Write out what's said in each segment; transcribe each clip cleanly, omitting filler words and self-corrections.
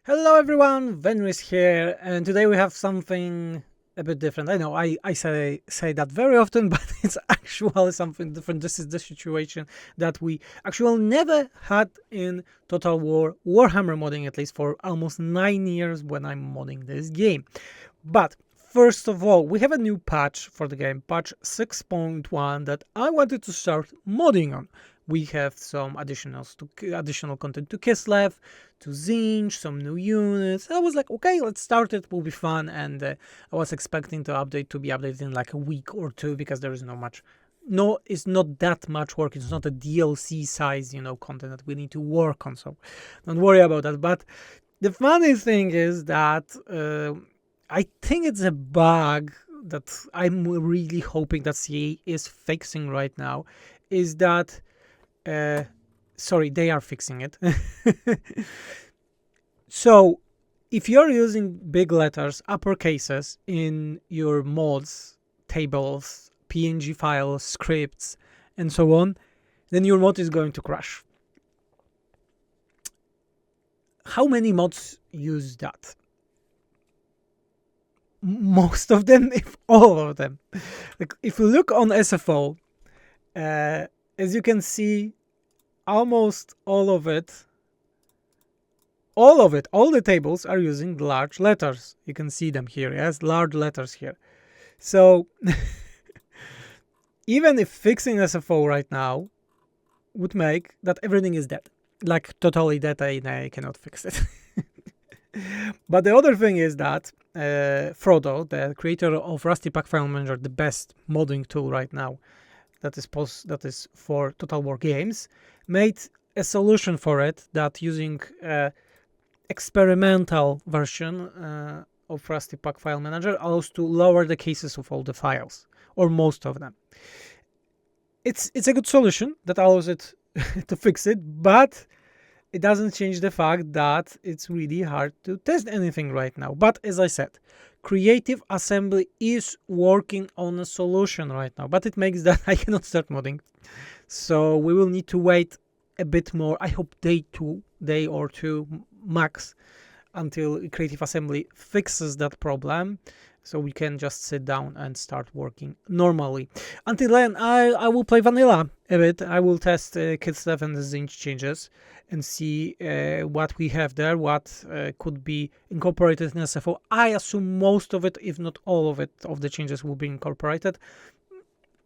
Hello everyone, Venris here, and today we have something a bit different. I know I say that very often, but it's actually something different. This is the situation that we actually never had in Total War Warhammer modding, at least for almost 9 years when I'm modding this game. But first of all, we have a new patch for the game, patch 6.1, that I wanted to start modding on. We have some additional content to Kislev, to Tzeentch, some new units. I was like, okay, let's start it. Will be fun. And I was expecting the update to be updated in like a week or two because there is it's not that much work. It's not a DLC size, content that we need to work on. So don't worry about that. But the funny thing is that I think it's a bug that I'm really hoping that CA is fixing right now. Is that sorry, they are fixing it. So if you're using big letters, uppercases in your mods, tables, PNG files, scripts, and so on, then your mod is going to crash. How many mods use that? Most of them, if all of them. Like, if you look on SFO, as you can see, almost all of it, all the tables are using large letters. You can see them here, yes, large letters here. So even if fixing SFO right now would make that everything is dead, like totally dead, I cannot fix it. But the other thing is that Frodo, the creator of Rusty Pack File Manager, the best modding tool right now, that is for Total War games, made a solution for it that using experimental version of Rusty Pack File Manager allows to lower the cases of all the files, or most of them. It's a good solution that allows it to fix it, but it doesn't change the fact that it's really hard to test anything right now. But as I said, Creative Assembly is working on a solution right now, but it makes that I cannot start modding. So we will need to wait a bit more. I hope day or two max until Creative Assembly fixes that problem, so we can just sit down and start working normally. Until then, I will play vanilla a bit. I will test Kislev and the Tzeentch changes and see what we have there, what could be incorporated in SFO. I assume most of it, if not all of it, of the changes will be incorporated.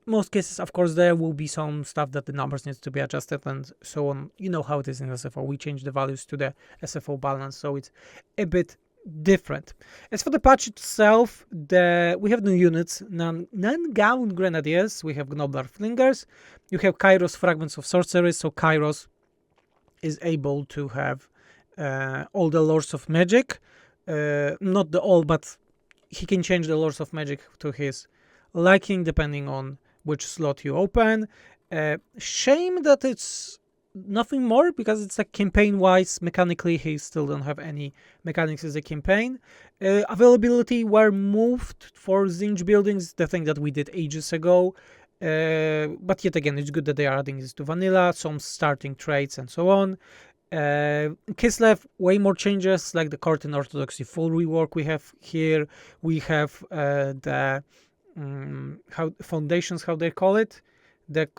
Most cases, of course, there will be some stuff that the numbers needs to be adjusted and so on. You know how it is in SFO. We change the values to the SFO balance, so it's a bit different. As for the patch itself, we have new units, non-gown grenadiers, we have Gnoblar Flingers, you have Kairos fragments of sorcery, so Kairos is able to have all the Lords of Magic, not the all, but he can change the Lords of Magic to his liking depending on which slot you open. Shame that it's nothing more, because it's like campaign wise, mechanically he still don't have any mechanics as a campaign. Availability were moved for Tzeentch buildings, the thing that we did ages ago, but yet again it's good that they are adding this to vanilla, some starting traits and so on. Kislev, way more changes, like the Court and Orthodoxy full rework we have here. We have the foundations, how they call it, the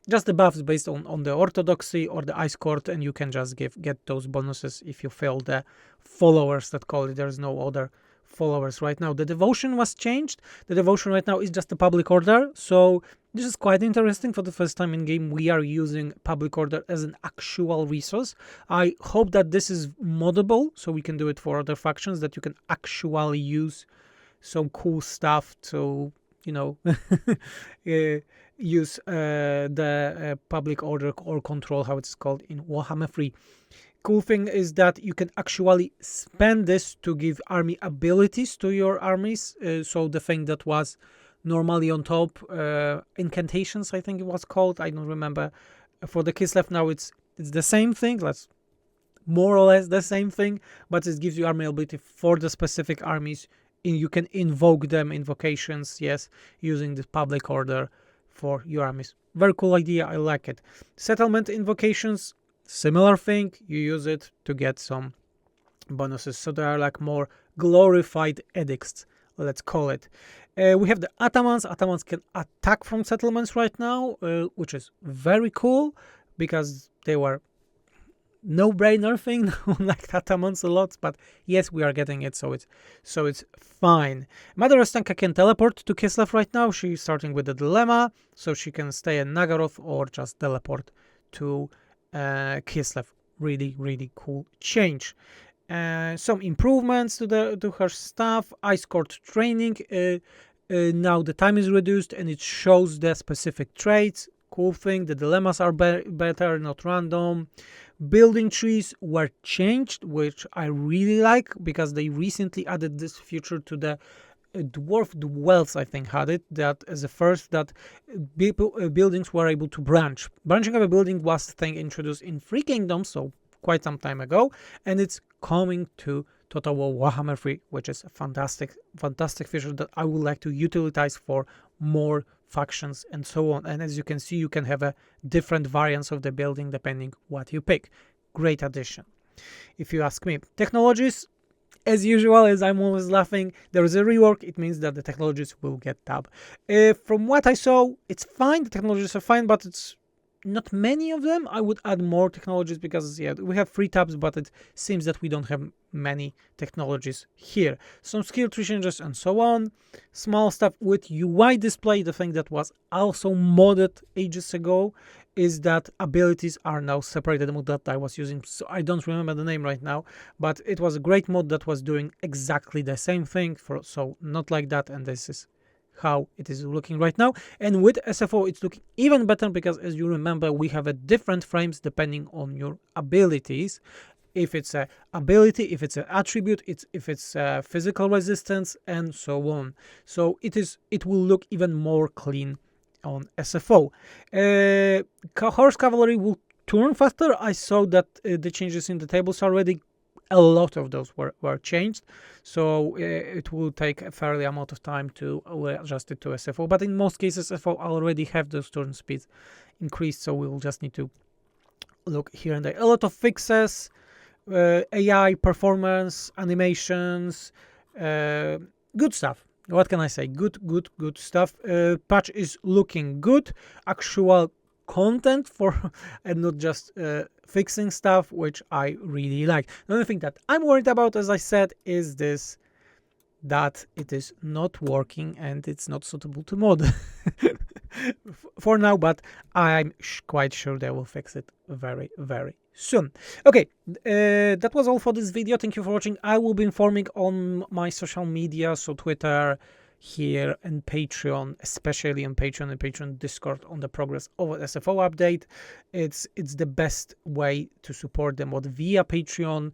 just the buffs based on the Orthodoxy or the Ice Court, and you can just get those bonuses if you fail the followers that call it. There's no other followers right now. The devotion was changed. The devotion right now is just a public order, so this is quite interesting. For the first time in game, we are using public order as an actual resource. I hope that this is moddable, so we can do it for other factions, that you can actually use some cool stuff to, use the public order or control, how it's called in Warhammer 3. Cool thing is that you can actually spend this to give army abilities to your armies. So the thing that was normally on top, incantations, I think it was called, I don't remember. For the Kislev now, it's the same thing. That's more or less the same thing, but it gives you army ability for the specific armies. You can invoke them, invocations, yes, using the public order for your armies. Very cool idea, I like it. Settlement invocations, similar thing, you use it to get some bonuses. So they are like more glorified edicts, let's call it. We have the atamans. Atamans can attack from settlements right now, which is very cool because they were no-brainer thing. Like atamans a lot, but yes, we are getting it, so it's fine. Mother Ostankya can teleport to Kislev right now. She's starting with the dilemma, so she can stay in Nagaroth or just teleport to Kislev. Really cool change. Some improvements to her stuff. Ice Court training. Now the time is reduced and it shows the specific traits. Cool thing. The dilemmas are better, not random. Building trees were changed, which I really like because they recently added this feature to the dwarf dwells. I think had it that as a first that buildings were able to branch. Branching of a building was a thing introduced in Free Kingdoms, so quite some time ago, and it's coming to Total War Warhammer 3, which is a fantastic feature that I would like to utilize for more factions and so on. And as you can see, you can have a different variants of the building depending what you pick. Great addition, if you ask me. Technologies, as usual, as I'm always laughing, there is a rework. It means that the technologies will get tab. From what I saw, it's fine. The technologies are fine, but it's not many of them. I would add more technologies because yeah, we have 3 tabs, but it seems that we don't have many technologies here. Some skill tree changes and so on. Small stuff with UI display. The thing that was also modded ages ago is that abilities are now separated. The mod that I was using, so I don't remember the name right now, but it was a great mod that was doing exactly the same thing. So not like that, and this is how it is looking right now. And with SFO it's looking even better because, as you remember, we have a different frames depending on your abilities. If it's a ability, if it's an attribute, if it's physical resistance, and so on. So it will look even more clean on SFO. Horse cavalry will turn faster. I saw that the changes in the tables already. A lot of those were changed, so it will take a fairly amount of time to adjust it to SFO, but in most cases SFO already have those turn speeds increased, so we will just need to look here and there. A lot of fixes, AI, performance, animations, good stuff. What can I say? Good stuff. Patch is looking good. Actual content for and not just fixing stuff, which I really like. The only thing that I'm worried about, as I said, is this, that it is not working and it's not suitable to mod for now, but I'm quite sure they will fix it very soon. Okay, that was all for this video. Thank you for watching. I will be informing on my social media, so Twitter, here, and Patreon, especially on Patreon and Patreon Discord, on the progress of an SFO update. It's the best way to support the mod via Patreon,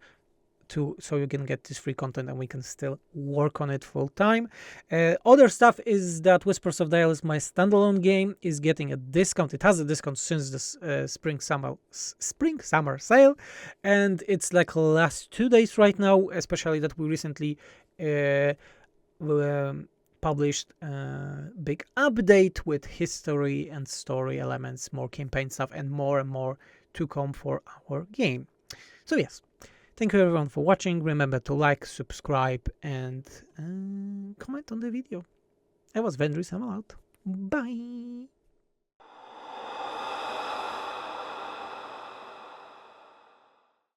so you can get this free content and we can still work on it full time. Other stuff is that Whispers of Dale is my standalone game, is getting a discount. It has a discount since this spring summer sale, and it's like last 2 days right now, especially that we recently published a big update with history and story elements, more campaign stuff, and more to come for our game. So yes, thank you everyone for watching. Remember to like, subscribe, and comment on the video. I was Vendry, I'm out. Bye!